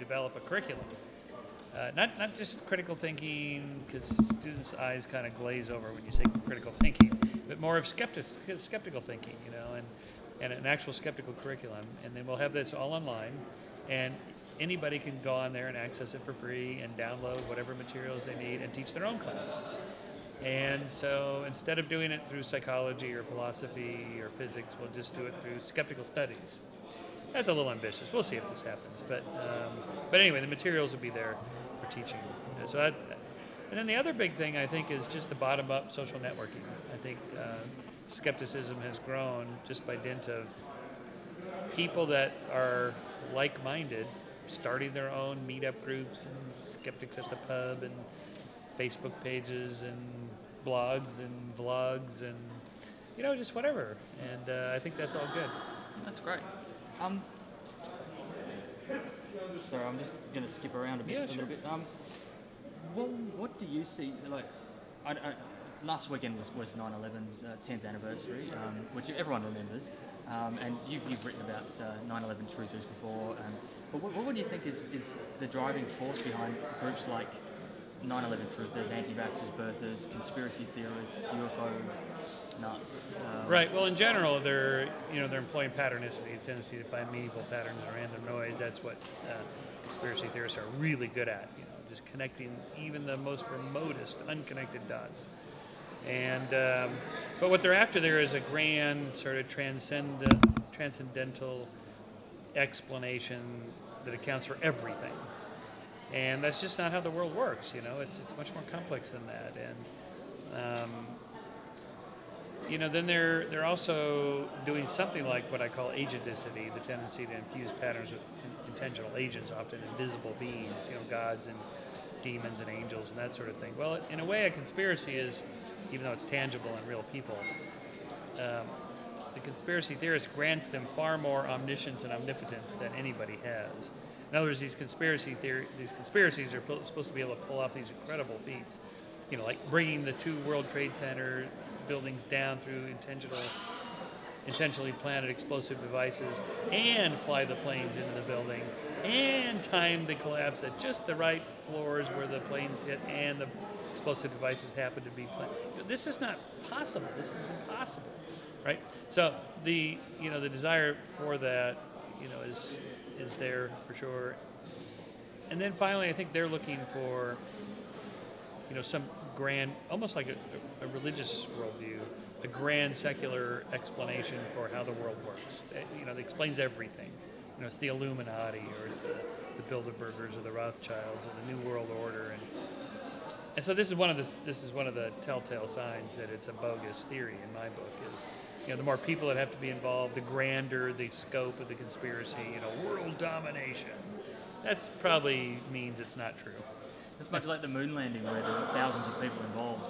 develop a curriculum. Not just critical thinking, because students' eyes kind of glaze over when you say critical thinking, but more of skeptical thinking, and an actual skeptical curriculum. And then we'll have this all online, and anybody can go on there and access it for free and download whatever materials they need and teach their own class. And so instead of doing it through psychology or philosophy or physics, we'll just do it through skeptical studies. That's a little ambitious. We'll see if this happens. But anyway, the materials will be there for teaching. And then the other big thing, I think, is just the bottom-up social networking. I think skepticism has grown just by dint of people that are like-minded starting their own meetup groups and skeptics at the pub and Facebook pages and blogs and vlogs and, just whatever. And I think that's all good. That's great. Sorry, I'm just going to skip around a little bit. What do you see? Like, last weekend was 9/11's 10th anniversary, which everyone remembers, and you've written about 9/11 truthers before. But what do you think is the driving force behind groups like 9/11 truthers, anti-vaxxers, birthers, conspiracy theorists, UFO nuts? Right. Well, in general, they're employing patternicity, a tendency to find meaningful patterns in random noise. That's what conspiracy theorists are really good at. Just connecting even the most remotest unconnected dots. And but what they're after there is a grand sort of transcendental explanation that accounts for everything. And that's just not how the world works. It's much more complex than that. And then they're also doing something like what I call agenticity, the tendency to infuse patterns with intentional agents, often invisible beings, gods and demons and angels and that sort of thing. Well, in a way, a conspiracy is, even though it's tangible and real people, the conspiracy theorist grants them far more omniscience and omnipotence than anybody has. In other words, these conspiracies are supposed to be able to pull off these incredible feats, like bringing the 2 World Trade Center buildings down through intentionally planted explosive devices, and fly the planes into the building, and time the collapse at just the right floors where the planes hit and the explosive devices happen to be planted. This is not possible. This is impossible, right? So the desire for that, is there for sure. And then finally, I think they're looking for, some grand, almost like a religious worldview, a grand secular explanation for how the world works. That explains everything. It's the Illuminati, or it's the Bilderbergers, or the Rothschilds, or the New World Order, and so this is one of the telltale signs that it's a bogus theory. In my book, is the more people that have to be involved, the grander the scope of the conspiracy. World domination. That's probably means it's not true. It's much like the moon landing, where there were thousands of people involved.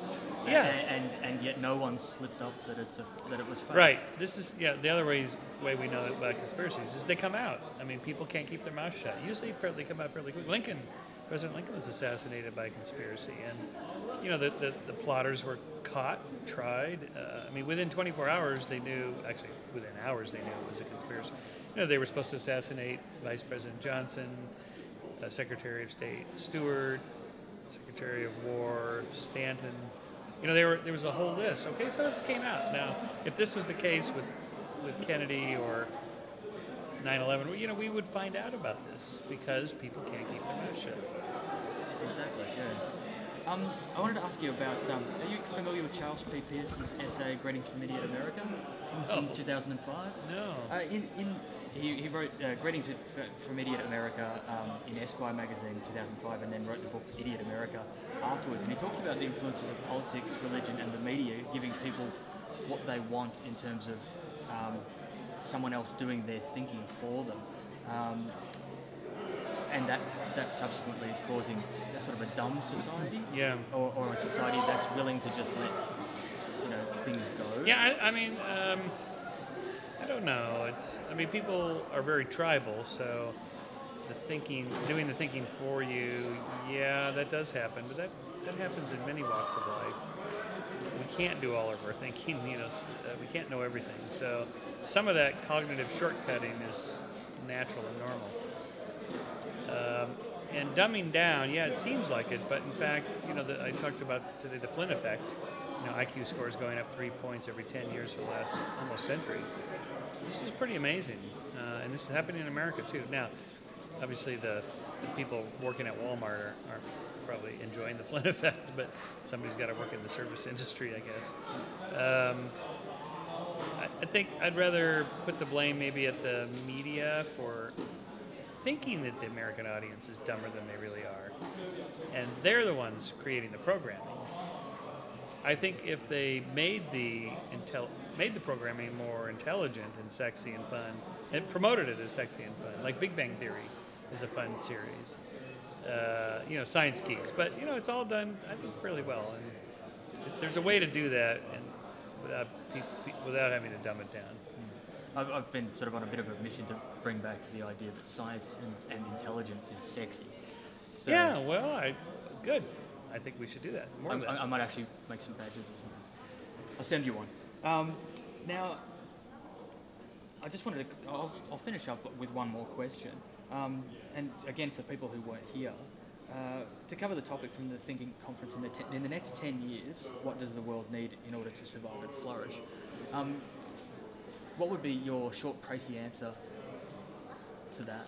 Yeah. And yet no one slipped up that it was fake. Right. This is the other way we know about conspiracies is they come out. I mean, people can't keep their mouth shut. Usually they come out fairly quick. President Lincoln was assassinated by a conspiracy, and the plotters were caught, tried. Within 24 hours they knew. Actually, within hours they knew it was a conspiracy. They were supposed to assassinate Vice President Johnson, Secretary of State Stewart, Secretary of War Stanton. There was a whole list. Okay, so this came out. Now, if this was the case with Kennedy or 9/11, we would find out about this because people can't keep their mouth shut. Exactly. Yeah. I wanted to ask you about. Are you familiar with Charles P. Pierce's essay "Greetings from Idiot America" in 2005? No. He wrote Greetings from Idiot America in Esquire magazine in 2005, and then wrote the book Idiot America afterwards. And he talks about the influences of politics, religion, and the media giving people what they want in terms of someone else doing their thinking for them. And that subsequently is causing a sort of a dumb society, or a society that's willing to just let things go. Yeah, I don't know. People are very tribal, so doing the thinking for you, that does happen, but that happens in many walks of life. We can't do all of our thinking, we can't know everything. So some of that cognitive shortcutting is natural and normal. And dumbing down, yeah, it seems like it, but in fact, I talked about today the Flynn effect. IQ scores going up 3 points every 10 years for the last almost century. This is pretty amazing, and this is happening in America too. Now, obviously, the people working at Walmart aren't probably enjoying the Flynn effect, but somebody's got to work in the service industry, I guess. I think I'd rather put the blame maybe at the media for thinking that the American audience is dumber than they really are, and they're the ones creating the programming. I think if they made the programming more intelligent and sexy and fun, and promoted it as sexy and fun, like Big Bang Theory is a fun series, Science Geeks, but it's all done, I think, fairly well, and there's a way to do that, and without having to dumb it down. I've been sort of on a bit of a mission to bring back the idea that science and intelligence is sexy. So yeah, well, good. I think we should do that. More of that. I might actually make some badges or something. I'll send you one. Now, I just wanted to. I'll finish up with one more question. And again, for people who weren't here, to cover the topic from the Thinking Conference in the next 10 years, what does the world need in order to survive and flourish? What would be your short, précis answer to that?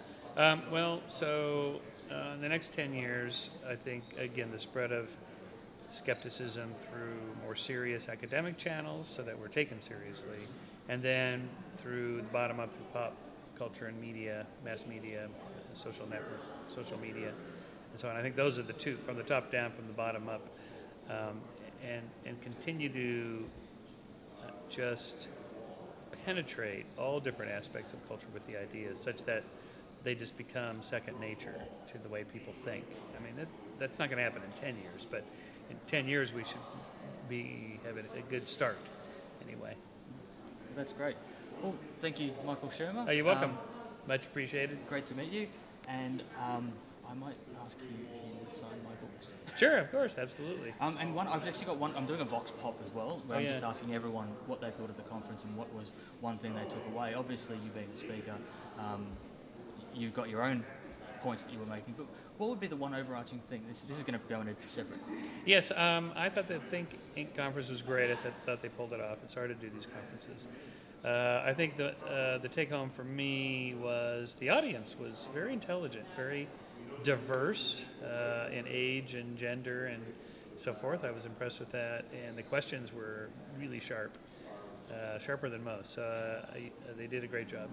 In the next 10 years, I think, again, the spread of skepticism through more serious academic channels so that we're taken seriously, and then through the bottom up, through pop culture and media, mass media, social network, social media, and so on. I think those are the two, from the top down, from the bottom up, and continue to just penetrate all different aspects of culture with the ideas such that they just become second nature to the way people think. I mean, that's not going to happen in 10 years, but in 10 years we should be having a good start anyway. That's great. Well, thank you, Michael Shermer. Oh, you're welcome. Much appreciated. Great to meet you. And I might ask you if you would sign my books. Sure, of course, absolutely. And I've actually got one. I'm doing a Vox Pop as well, where I'm just asking everyone what they thought of the conference and what was one thing they took away. Obviously, you being a speaker, you've got your own points that you were making, but what would be the one overarching thing? This is going to go into separate. Yes, I thought the Think Inc. conference was great. I thought they pulled it off. It's hard to do these conferences. I think the take home for me was the audience was very intelligent, very diverse in age and gender and so forth. I was impressed with that, and the questions were really sharp, sharper than most. They did a great job.